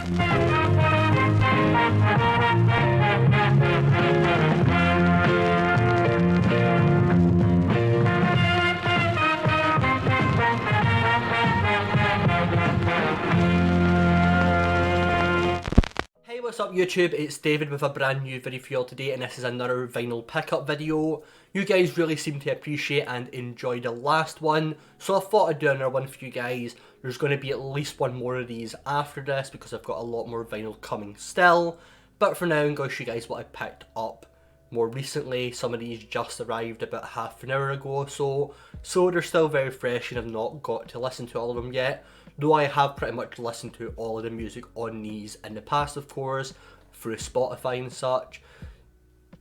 Hey, what's up YouTube? It's David with a brand new video for you all today, and this is another vinyl pickup video. You guys really seem to appreciate and enjoy the last one, so I thought I'd do another one for you guys. There's going to be at least one more of these after this because I've got a lot more vinyl coming still. But for now, I'm going to show you guys what I picked up more recently. Some of these just arrived about half an hour ago or so, so they're still very fresh and I've not got to listen to all of them yet. Though I have pretty much listened to all of the music on these in the past, of course, through Spotify and such.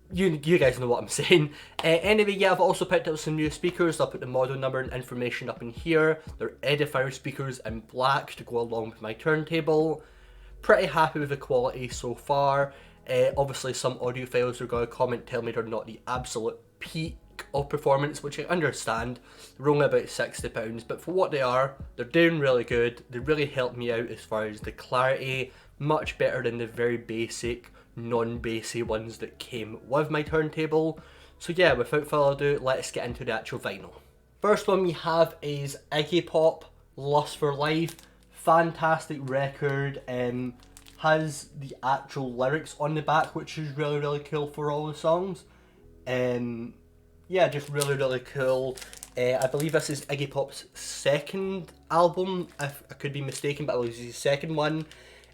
You guys know what I'm saying. Anyway, yeah, I've also picked up some new speakers. I'll put the model number and information up in here. They're Edifier speakers in black to go along with my turntable. Pretty happy with the quality so far. Obviously, some audiophiles are going to comment, tell me they're not the absolute peak of performance, which I understand. They're only about £60, but for what they are, they're doing really good. They really help me out as far as the clarity, much better than the very basic, non-bassy ones that came with my turntable. So yeah, without further ado, let's get into the actual vinyl. First one we have is Iggy Pop, Lust for Life. Fantastic record. Has the actual lyrics on the back, which is really cool for all the songs. Yeah, just really cool. I believe this is Iggy Pop's second album, if I could be mistaken, but I believe it's his second one.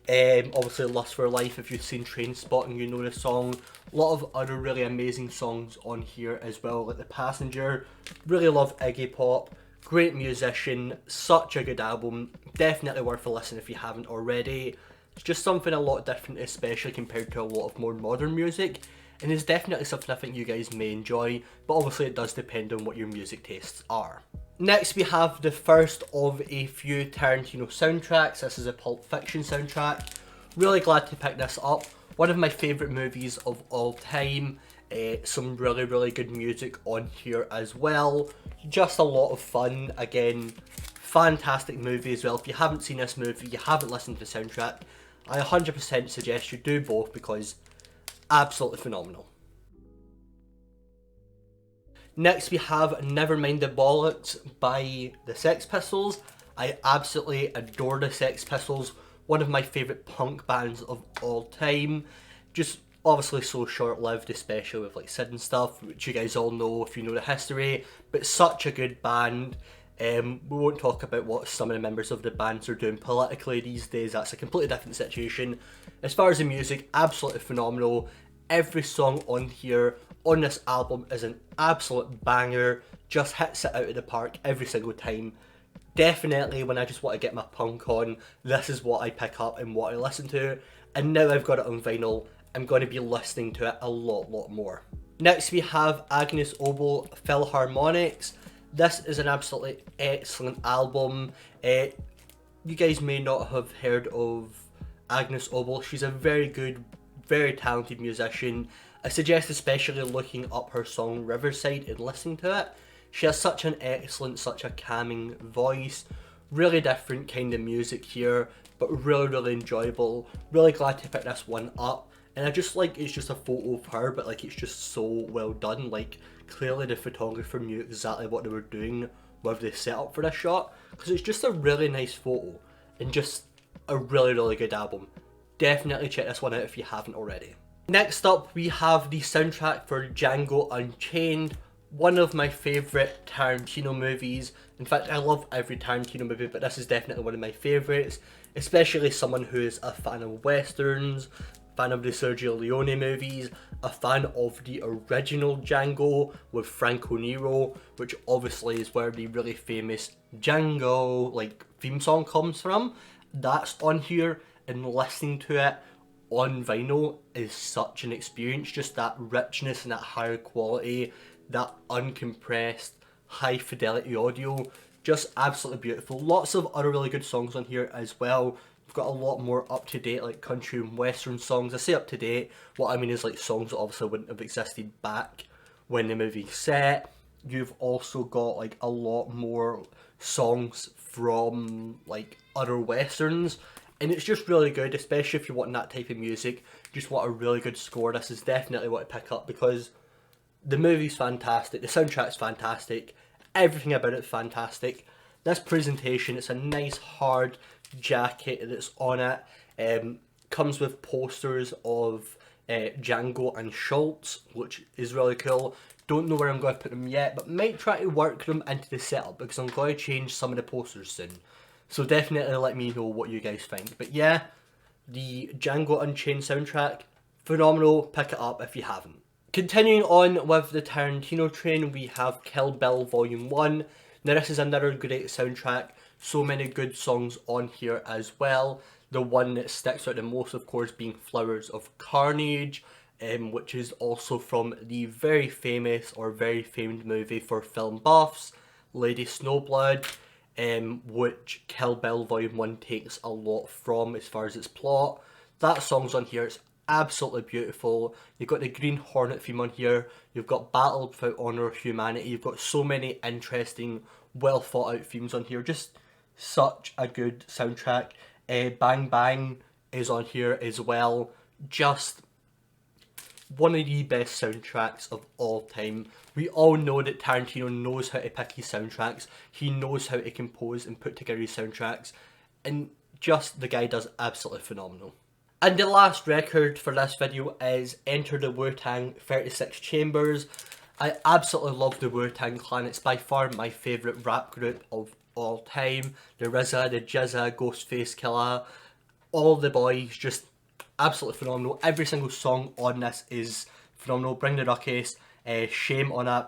Obviously Lust for Life, if you've seen Trainspotting, you know the song. A lot of other really amazing songs on here as well, like The Passenger. Really love Iggy Pop, great musician, such a good album, definitely worth a listen if you haven't already. It's just something a lot different, especially compared to a lot of more modern music. And it's definitely something I think you guys may enjoy, but obviously it does depend on what your music tastes are. Next we have the first of a few Tarantino soundtracks. This is a Pulp Fiction soundtrack. Really glad to pick this up. One of my favourite movies of all time. Some really good music on here as well. Just a lot of fun. Again, fantastic movie as well. If you haven't seen this movie, you haven't listened to the soundtrack, I 100% suggest you do both because absolutely phenomenal. Next we have Never Mind the Bollocks by the Sex Pistols. I absolutely adore the Sex Pistols, one of my favourite punk bands of all time. Just obviously so short-lived, especially with like Sid and stuff, which you guys all know if you know the history, but such a good band. We won't talk about what some of the members of the bands are doing politically these days, that's a completely different situation. As far as the music, absolutely phenomenal. Every song on here, on this album, is an absolute banger, just hits it out of the park every single time. Definitely when I just want to get my punk on, this is what I pick up and what I listen to, and now I've got it on vinyl, I'm going to be listening to it a lot more. Next we have Agnes Obel Philharmonics. This is an absolutely excellent album. You guys may not have heard of Agnes Obel. She's a very good, very talented musician. I suggest especially looking up her song Riverside and listening to it. She has such an excellent, such a calming voice. Really different kind of music here, but really enjoyable. Really glad to pick this one up. And I just like, it's just a photo of her, but like it's just so well done. Like clearly the photographer knew exactly what they were doing with the setup for this shot, because it's just a really nice photo and just a really good album. Definitely check this one out if you haven't already. Next up we have the soundtrack for Django Unchained, one of my favourite Tarantino movies. In fact, I love every Tarantino movie, but this is definitely one of my favourites, especially someone who is a fan of westerns, fan of the Sergio Leone movies, a fan of the original Django with Franco Nero, which obviously is where the really famous Django like theme song comes from. That's on here, and listening to it on vinyl is such an experience. Just that richness and that higher quality, that uncompressed high fidelity audio, just absolutely beautiful. Lots of other really good songs on here as well. We've got a lot more up to date like country and western songs. I say up to date, what I mean is like songs that obviously wouldn't have existed back when the movie set. You've also got like a lot more songs from like other westerns, and it's just really good, especially if you want that type of music, just want a really good score. This is definitely what to pick up, because the movie's fantastic, the soundtrack's fantastic, everything about it's fantastic. This presentation, it's a nice hard jacket that's on it. Comes with posters of Django and Schultz, which is really cool. Don't know where I'm going to put them yet, but might try to work them into the setup, because I'm going to change some of the posters soon. So definitely let me know what you guys think. But yeah, the Django Unchained soundtrack, phenomenal, pick it up if you haven't. Continuing on with the Tarantino train, we have Kill Bill Volume 1. Now this is another great soundtrack, so many good songs on here as well. The one that sticks out the most, of course, being Flowers of Carnage, which is also from the very famous or very famed movie for film buffs, Lady Snowblood, which Kill Bill Volume 1 takes a lot from as far as its plot. That song's on here, it's absolutely beautiful. You've got the Green Hornet theme on here, you've got Battle Without Honor of Humanity, you've got so many interesting, well thought out themes on here. Just such a good soundtrack. Bang Bang is on here as well. Just one of the best soundtracks of all time. We all know that Tarantino knows how to pick his soundtracks. He knows how to compose and put together his soundtracks. And just the guy does absolutely phenomenal. And the last record for this video is Enter the Wu-Tang 36 Chambers. I absolutely love the Wu-Tang Clan. It's by far my favourite rap group of all time. The RZA, the Jizza, Ghostface Killah, all the boys, just absolutely phenomenal. Every single song on this is phenomenal. Bring the Ruckus, Shame on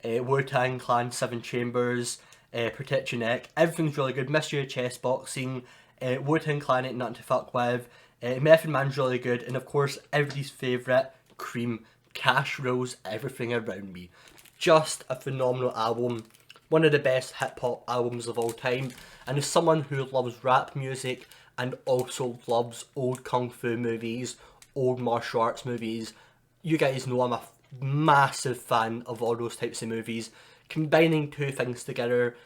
It, Wu-Tang Clan 7 Chambers, Protect Your Neck. Everything's really good. Mystery of Chess Boxing, Wu-Tang Clan Ain't Nothing to Fuck With, Method Man's really good, and of course everybody's favourite, Cream, Cash Rules Everything Around Me. Just a phenomenal album. One of the best hip hop albums of all time, and as someone who loves rap music and also loves old kung fu movies, old martial arts movies, you guys know I'm a massive fan of all those types of movies. Combining two things together,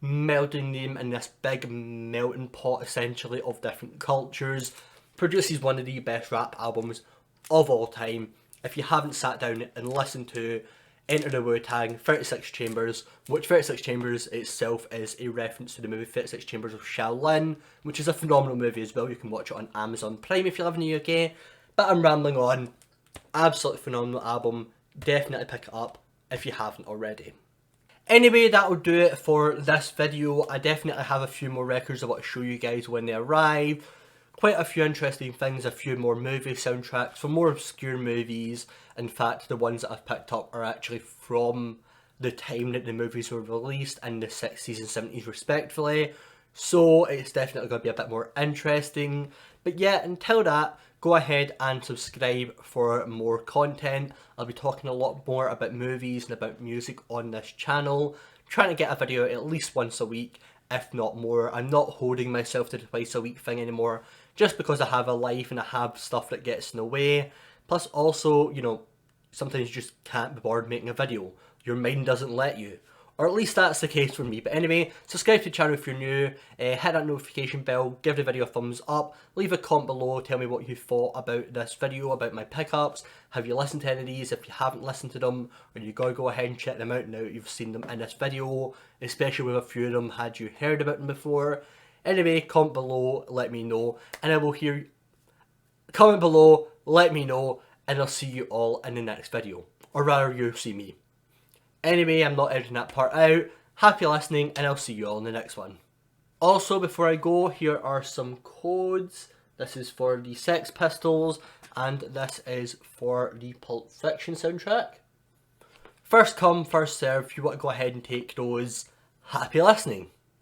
melding them in this big melting pot essentially of different cultures, produces one of the best rap albums of all time. If you haven't sat down and listened to Enter the Wu-Tang 36 Chambers, which 36 Chambers itself is a reference to the movie 36 Chambers of Shaolin, which is a phenomenal movie as well. You can watch it on Amazon Prime if you live in the UK. But I'm rambling on. Absolutely phenomenal album. Definitely pick it up if you haven't already. Anyway, that will do it for this video. I definitely have a few more records I want to show you guys when they arrive. Quite a few interesting things, a few more movie soundtracks for more obscure movies. In fact, the ones that I've picked up are actually from the time that the movies were released in the 60s and 70s respectively. So it's definitely going to be a bit more interesting. But yeah, until that, go ahead and subscribe for more content. I'll be talking a lot more about movies and about music on this channel. Trying to get a video at least once a week, if not more. I'm not holding myself to the twice a week thing anymore, just because I have a life and I have stuff that gets in the way. Plus also, you know, sometimes you just can't be bothered making a video. Your mind doesn't let you. Or at least that's the case for me. But anyway, subscribe to the channel if you're new, hit that notification bell, give the video a thumbs up, leave a comment below, tell me what you thought about this video, about my pickups. Have you listened to any of these? If you haven't listened to them, or you gotta go ahead and check them out now that you've seen them in this video, especially with a few of them, had you heard about them before. Anyway, comment below, let me know, and I will hear. Comment below, let me know, and I'll see you all in the next video. Or rather, you'll see me. Anyway, I'm not editing that part out. Happy listening, and I'll see you all in the next one. Also, before I go, here are some codes. This is for the Sex Pistols, and this is for the Pulp Fiction soundtrack. First come, first serve. If you want to go ahead and take those, happy listening.